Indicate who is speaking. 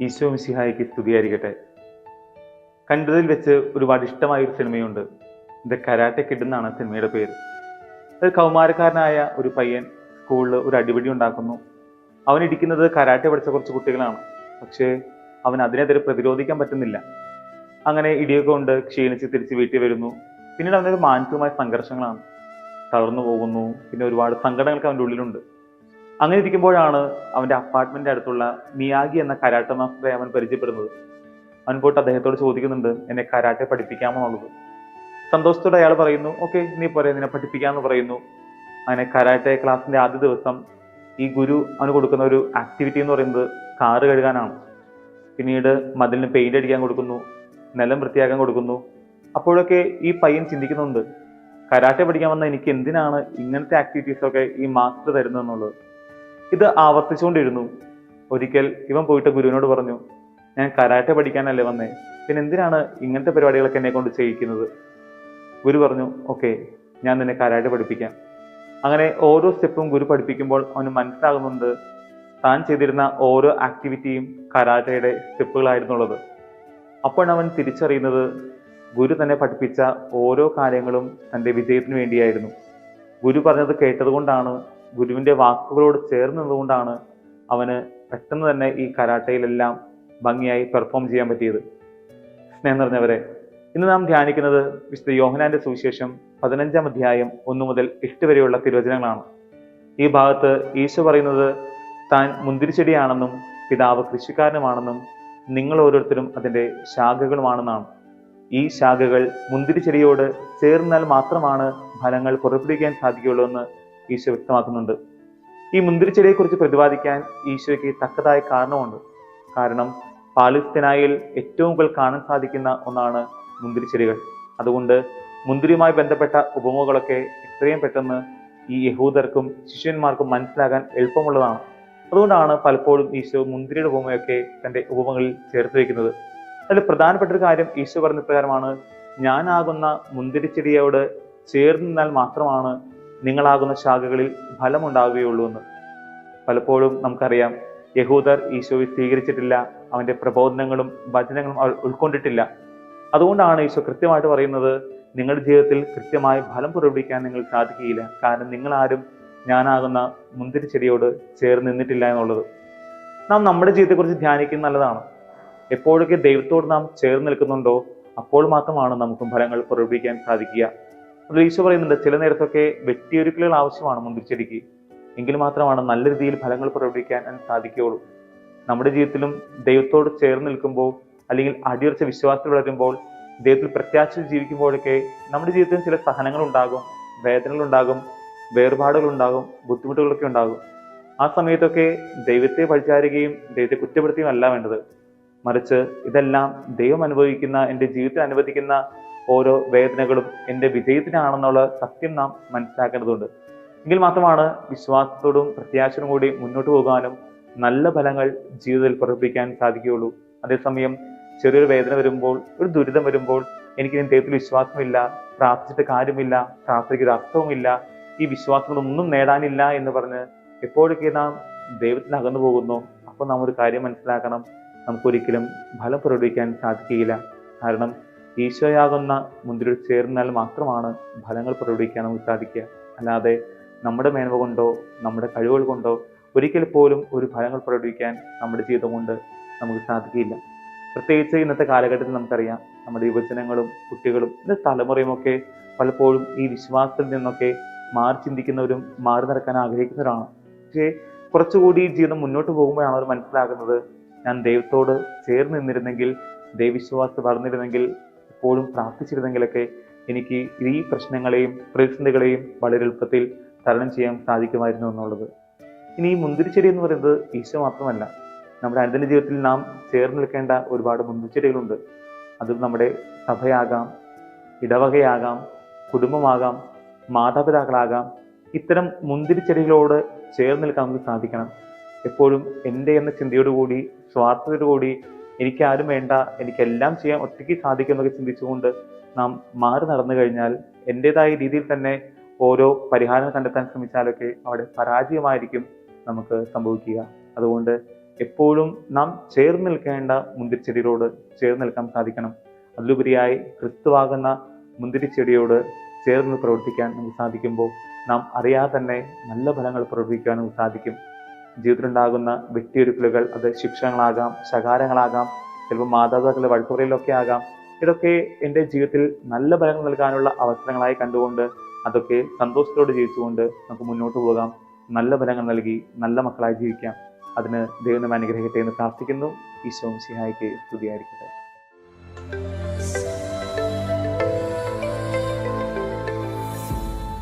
Speaker 1: ഈശോ മിശിഹായ്ക്ക് സ്തുതിയായിരിക്കട്ടെ. കണ്ടതിൽ വെച്ച് ഒരുപാട് ഇഷ്ടമായ ഒരു സിനിമയുണ്ട്. ദ കരാട്ടെ കിഡ് എന്നാണ് സിനിമയുടെ പേര്. ഒരു കൗമാരക്കാരനായ ഒരു പയ്യൻ സ്കൂളിൽ ഒരു അടിപിടി ഉണ്ടാക്കുന്നു. അവൻ ഇടിക്കുന്നത് കരാട്ടെ പഠിച്ച കുറച്ച് കുട്ടികളാണ്. പക്ഷേ അവൻ അതിനെതിരെ പ്രതിരോധിക്കാൻ പറ്റുന്നില്ല. അങ്ങനെ ഇടിയൊക്കെ കൊണ്ട് ക്ഷീണിച്ച് തിരിച്ച് വീട്ടിൽ വരുന്നു. പിന്നീട് അവനൊരു മാനസികമായ സംഘർഷങ്ങളാണ്. തളർന്നു പോകുന്നു. പിന്നെ ഒരുപാട് സങ്കടങ്ങൾക്ക് അവൻ്റെ ഉള്ളിലുണ്ട്. അങ്ങനെ ഇരിക്കുമ്പോഴാണ് അവൻ്റെ അപ്പാർട്ട്മെന്റിന്റെ അടുത്തുള്ള മിയാഗി എന്ന കരാട്ടെ മാസ്റ്ററെ അവൻ പരിചയപ്പെടുന്നത്. അവൻ പോയിട്ട് അദ്ദേഹത്തോട് ചോദിക്കുന്നുണ്ട്, എന്നെ കരാട്ടെ പഠിപ്പിക്കാമോ എന്നുള്ളത്. സന്തോഷത്തോടെ അയാൾ പറയുന്നു, ഓക്കെ, നീ പോരെ, നിന്നെ പഠിപ്പിക്കാമെന്ന് പറയുന്നു. അങ്ങനെ കരാട്ടെ ക്ലാസ്സിന്റെ ആദ്യ ദിവസം ഈ ഗുരു അവന് കൊടുക്കുന്ന ഒരു ആക്ടിവിറ്റി എന്ന് പറയുന്നത് കാറ് കഴുകാനാണ്. പിന്നീട് മതിലിന് പെയിന്റ് അടിക്കാൻ കൊടുക്കുന്നു, നിലം വൃത്തിയാക്കാൻ കൊടുക്കുന്നു. അപ്പോഴൊക്കെ ഈ പയ്യൻ ചിന്തിക്കുന്നുണ്ട്, കരാട്ടെ പഠിക്കാൻ വന്ന എനിക്ക് എന്തിനാണ് ഇങ്ങനത്തെ ആക്ടിവിറ്റീസ് ഒക്കെ ഈ മാസ്റ്റർ തരുന്നതെന്നുള്ളത്. ഇത് ആവർത്തിച്ചുകൊണ്ടിരുന്നു. ഒരിക്കൽ ഇവൻ പോയിട്ട് ഗുരുവിനോട് പറഞ്ഞു, ഞാൻ കരാട്ടെ പഠിക്കാനല്ലേ വന്നേ, പിന്നെ എന്തിനാണ് ഇങ്ങനത്തെ പരിപാടികളൊക്കെ എന്നെ കൊണ്ട് ചെയ്യിക്കുന്നത്? ഗുരു പറഞ്ഞു, ഓക്കെ, ഞാൻ നിന്നെ കരാട്ടെ പഠിപ്പിക്കാം. അങ്ങനെ ഓരോ സ്റ്റെപ്പും ഗുരു പഠിപ്പിക്കുമ്പോൾ അവന് മനസ്സിലാകുന്നുണ്ട് താൻ ചെയ്തിരുന്ന ഓരോ ആക്ടിവിറ്റിയും കരാട്ടയുടെ സ്റ്റെപ്പുകളായിരുന്നുള്ളത്. അപ്പോഴാണ് അവൻ തിരിച്ചറിയുന്നത് ഗുരു തന്നെ പഠിപ്പിച്ച ഓരോ കാര്യങ്ങളും തൻ്റെ വിജയത്തിന് വേണ്ടിയായിരുന്നു. ഗുരു പറഞ്ഞത് കേട്ടതുകൊണ്ടാണ്, ഗുരുവിൻ്റെ വാക്കുകളോട് ചേർന്ന് നിന്നുകൊണ്ടാണ് അവന് പെട്ടെന്ന് തന്നെ ഈ കരാട്ടയിലെല്ലാം ഭംഗിയായി പെർഫോം ചെയ്യാൻ പറ്റിയത്. സ്നേഹം നിറഞ്ഞവരെ, ഇന്ന് നാം ധ്യാനിക്കുന്നത് വിശുദ്ധ യോഹന്നാന്റെ സുവിശേഷം 15-ാം അധ്യായം 1 മുതൽ 8 വരെയുള്ള തിരുവചനങ്ങളാണ്. ഈ ഭാഗത്ത് ഈശോ പറയുന്നത് താൻ മുന്തിരിച്ചെടിയാണെന്നും പിതാവ് കൃഷിക്കാരനുമാണെന്നും നിങ്ങൾ ഓരോരുത്തരും അതിൻ്റെ ശാഖകളുമാണെന്നാണ്. ഈ ശാഖകൾ മുന്തിരിച്ചെടിയോട് ചേർന്നാൽ മാത്രമാണ് ഫലങ്ങൾ പുറപ്പെടുവിക്കാൻ സാധിക്കുകയുള്ളൂ എന്ന് ഈശോ വ്യക്തമാക്കുന്നുണ്ട്. ഈ മുന്തിരിച്ചെടിയെക്കുറിച്ച് പ്രതിപാദിക്കാൻ ഈശോയ്ക്ക് തക്കതായ കാരണമുണ്ട്. കാരണം പാലസ്തീനയിൽ ഏറ്റവും കൂടുതൽ കാണാൻ സാധിക്കുന്ന ഒന്നാണ് മുന്തിരിച്ചെടികൾ. അതുകൊണ്ട് മുന്തിരിയുമായി ബന്ധപ്പെട്ട ഉപമകളൊക്കെ എത്രയും പെട്ടെന്ന് ഈ യഹൂദർക്കും ശിഷ്യന്മാർക്കും മനസ്സിലാകാൻ എളുപ്പമുള്ളതാണ്. അതുകൊണ്ടാണ് പലപ്പോഴും ഈശോ മുന്തിരിയുടെ ഉപമയൊക്കെ തൻ്റെ ഉപമകളിൽ ചേർത്ത് വയ്ക്കുന്നത്. അതിൽ പ്രധാനപ്പെട്ട ഒരു കാര്യം ഈശോ പറഞ്ഞ പ്രകാരമാണ്, ഞാനാകുന്ന മുന്തിരിച്ചെടിയോട് ചേർന്ന് നിന്നാൽ മാത്രമാണ് നിങ്ങളാകുന്ന ശാഖകളിൽ ഫലമുണ്ടാവുകയുള്ളൂ എന്ന്. പലപ്പോഴും നമുക്കറിയാം, യഹൂദർ ഈശോയെ സ്വീകരിച്ചിട്ടില്ല, അവൻ്റെ പ്രബോധനങ്ങളും വചനങ്ങളും അവർ ഉൾക്കൊണ്ടിട്ടില്ല. അതുകൊണ്ടാണ് ഈശോ കൃത്യമായിട്ട് പറയുന്നത്, നിങ്ങളുടെ ജീവിതത്തിൽ കൃത്യമായി ഫലം പുറപ്പെടുവിക്കാൻ നിങ്ങൾ സാധിക്കുകയില്ല, കാരണം നിങ്ങളാരും ഞാനാകുന്ന മുന്തിരിച്ചെടിയോട് ചേർന്ന് നിന്നിട്ടില്ല എന്നുള്ളത്. നാം നമ്മുടെ ജീവിതത്തെക്കുറിച്ച് ധ്യാനിക്കുന്നത് നല്ലതാണ്. എപ്പോഴൊക്കെ ദൈവത്തോട് നാം ചേർന്ന് നിൽക്കുന്നുണ്ടോ അപ്പോൾ മാത്രമാണ് നമുക്കും ഫലങ്ങൾ പുറപ്പെടുവിക്കാൻ സാധിക്കുക. അത് ഈശോ പറയുന്നുണ്ട്, ചില നേരത്തൊക്കെ വെട്ടിയൊരുക്കലുകൾ ആവശ്യമാണ് മുന്തിരിച്ചെടിക്ക്, എങ്കിൽ മാത്രമാണ് നല്ല രീതിയിൽ ഫലങ്ങൾ പുറപ്പെടുവിക്കാൻ സാധിക്കുകയുള്ളൂ. നമ്മുടെ ജീവിതത്തിലും ദൈവത്തോട് ചേർന്ന് നിൽക്കുമ്പോൾ, അല്ലെങ്കിൽ അടിയുറച്ച വിശ്വാസത്തിൽ വളരുമ്പോൾ, ദൈവത്തിൽ പ്രത്യാശയിൽ ജീവിക്കുമ്പോഴൊക്കെ നമ്മുടെ ജീവിതത്തിൽ ചില സഹനങ്ങൾ ഉണ്ടാകും, വേദനകൾ ഉണ്ടാകും, വേർപാടുകൾ ഉണ്ടാകും, ബുദ്ധിമുട്ടുകളൊക്കെ ഉണ്ടാകും. ആ സമയത്തൊക്കെ ദൈവത്തെ പരിചാരിക്കുകയും ദൈവത്തെ കുറ്റപ്പെടുത്തുകയും അല്ല വേണ്ടത്. മറിച്ച് ഇതെല്ലാം ദൈവം അനുഭവിക്കുന്ന, എൻ്റെ ജീവിതത്തിൽ അനുവദിക്കുന്ന ഓരോ വേദനകളും എൻ്റെ വിജയത്തിനാണെന്നുള്ള സത്യം നാം മനസ്സിലാക്കേണ്ടതുണ്ട്. എങ്കിൽ മാത്രമാണ് വിശ്വാസത്തോടും പ്രത്യാശയോടും കൂടി മുന്നോട്ട് പോകാനും നല്ല ഫലങ്ങൾ ജീവിതത്തിൽ പുറപ്പെടുവിക്കാൻ സാധിക്കുകയുള്ളൂ. അതേസമയം ചെറിയൊരു വേദന വരുമ്പോൾ, ഒരു ദുരിതം വരുമ്പോൾ, എനിക്ക് ദൈവത്തിൽ വിശ്വാസമില്ല, പ്രാർത്ഥിച്ചിട്ട് കാര്യമില്ല, പ്രാർത്ഥനയ്ക്ക് അർത്ഥവുമില്ല, ഈ വിശ്വാസങ്ങളൊന്നും നേടാനില്ല എന്ന് പറഞ്ഞ് എപ്പോഴൊക്കെ നാം ദൈവത്തിന് അകന്നു പോകുന്നു, അപ്പോൾ നാം ഒരു കാര്യം മനസ്സിലാക്കണം, നമുക്കൊരിക്കലും ഫലം പുറപ്പെടുവിക്കാൻ സാധിക്കുകയില്ല. കാരണം ഈശോയാകുന്ന മുന്തിരിയോട് ചേർന്നാൽ മാത്രമാണ് ഫലങ്ങൾ പുറപ്പെടുവിക്കാൻ നമുക്ക് സാധിക്കുക. അല്ലാതെ നമ്മുടെ മേന്മ കൊണ്ടോ നമ്മുടെ കഴിവുകൾ കൊണ്ടോ ഒരിക്കൽ പോലും ഒരു ഫലങ്ങൾ പുറപ്പെടുവിക്കാൻ നമ്മുടെ ജീവിതം കൊണ്ട് നമുക്ക് സാധിക്കില്ല. പ്രത്യേകിച്ച് ഇന്നത്തെ കാലഘട്ടത്തിൽ നമുക്കറിയാം, നമ്മുടെ യുവജനങ്ങളും കുട്ടികളും ഇന്നത്തെ തലമുറയും ഒക്കെ പലപ്പോഴും ഈ വിശ്വാസത്തിൽ നിന്നൊക്കെ മാറി ചിന്തിക്കുന്നവരും മാറി നടക്കാൻ ആഗ്രഹിക്കുന്നവരാണ്. പക്ഷേ കുറച്ചുകൂടി ജീവിതം മുന്നോട്ട് പോകുമ്പോഴാണ് അവർ മനസ്സിലാകുന്നത്, ഞാൻ ദൈവത്തോട് ചേർന്ന് നിന്നിരുന്നെങ്കിൽ, ദൈവവിശ്വാസം വളർന്നിരുന്നെങ്കിൽ, എപ്പോഴും പ്രാർത്ഥിച്ചിരുന്നെങ്കിലൊക്കെ എനിക്ക് ഈ പ്രശ്നങ്ങളെയും പ്രതിസന്ധികളെയും വളരെ എളുപ്പത്തിൽ തരണം ചെയ്യാൻ സാധിക്കുമായിരുന്നു എന്നുള്ളത്. ഇനി ഈ മുന്തിരിച്ചെടി എന്ന് പറയുന്നത് ഈശോ മാത്രമല്ല, നമ്മുടെ അനുദിന ജീവിതത്തിൽ നാം ചേർന്ന് നിൽക്കേണ്ട ഒരുപാട് മുന്തിരിച്ചെടികളുണ്ട്. അത് നമ്മുടെ സഭയാകാം, ഇടവകയാകാം, കുടുംബമാകാം, മാതാപിതാക്കളാകാം. ഇത്തരം മുന്തിരിച്ചെടികളോട് ചേർന്ന് നിൽക്കാൻ നമുക്ക് സാധിക്കണം. എപ്പോഴും എൻ്റെ എന്ന ചിന്തയോടുകൂടി, സ്വാർത്ഥതയോടുകൂടി, എനിക്കാരും വേണ്ട, എനിക്കെല്ലാം ചെയ്യാൻ ഒറ്റയ്ക്ക് സാധിക്കുമെന്നൊക്കെ ചിന്തിച്ചുകൊണ്ട് നാം മാറി നടന്നു കഴിഞ്ഞാൽ, എൻ്റെതായ രീതിയിൽ തന്നെ ഓരോ പരിഹാരം കണ്ടെത്താൻ ശ്രമിച്ചാലൊക്കെ അവിടെ പരാജയമായിരിക്കും നമുക്ക് സംഭവിക്കുക. അതുകൊണ്ട് എപ്പോഴും നാം ചേർന്ന് നിൽക്കേണ്ട മുന്തിരിച്ചെടിയോട് ചേർന്ന് നിൽക്കാൻ സാധിക്കണം. അതിലുപരിയായി ക്രിസ്തുവാകുന്ന മുന്തിരിച്ചെടിയോട് ചേർന്ന് പ്രവർത്തിക്കാൻ നമുക്ക് സാധിക്കുമ്പോൾ നാം അറിയാതെ തന്നെ നല്ല ഫലങ്ങൾ പ്രവർത്തിക്കാൻ നമുക്ക് സാധിക്കും. ജീവിതത്തിലുണ്ടാകുന്ന വെട്ടിയൊരുക്കലുകൾ, അത് ശിക്ഷണങ്ങളാകാം, ശകാരങ്ങളാകാം, ചിലപ്പോൾ മാതാപിതാക്കളുടെ വഴക്കുറയിലൊക്കെ ആകാം. ഇതൊക്കെ എൻ്റെ ജീവിതത്തിൽ നല്ല ഫലങ്ങൾ നൽകാനുള്ള അവസരങ്ങളായി കണ്ടുകൊണ്ട് അതൊക്കെ സന്തോഷത്തോടെ ജീവിച്ചുകൊണ്ട് നമുക്ക് മുന്നോട്ട് പോകാം. നല്ല ഫലങ്ങൾ നൽകി നല്ല മക്കളായി ജീവിക്കാം. അതിന് ദൈവം നമ്മെ അനുഗ്രഹിക്കട്ടെ എന്ന് പ്രാർത്ഥിക്കുന്നു. ഈശോ മിശിഹായ്ക്ക് സ്തുതിയായിരിക്കട്ടെ.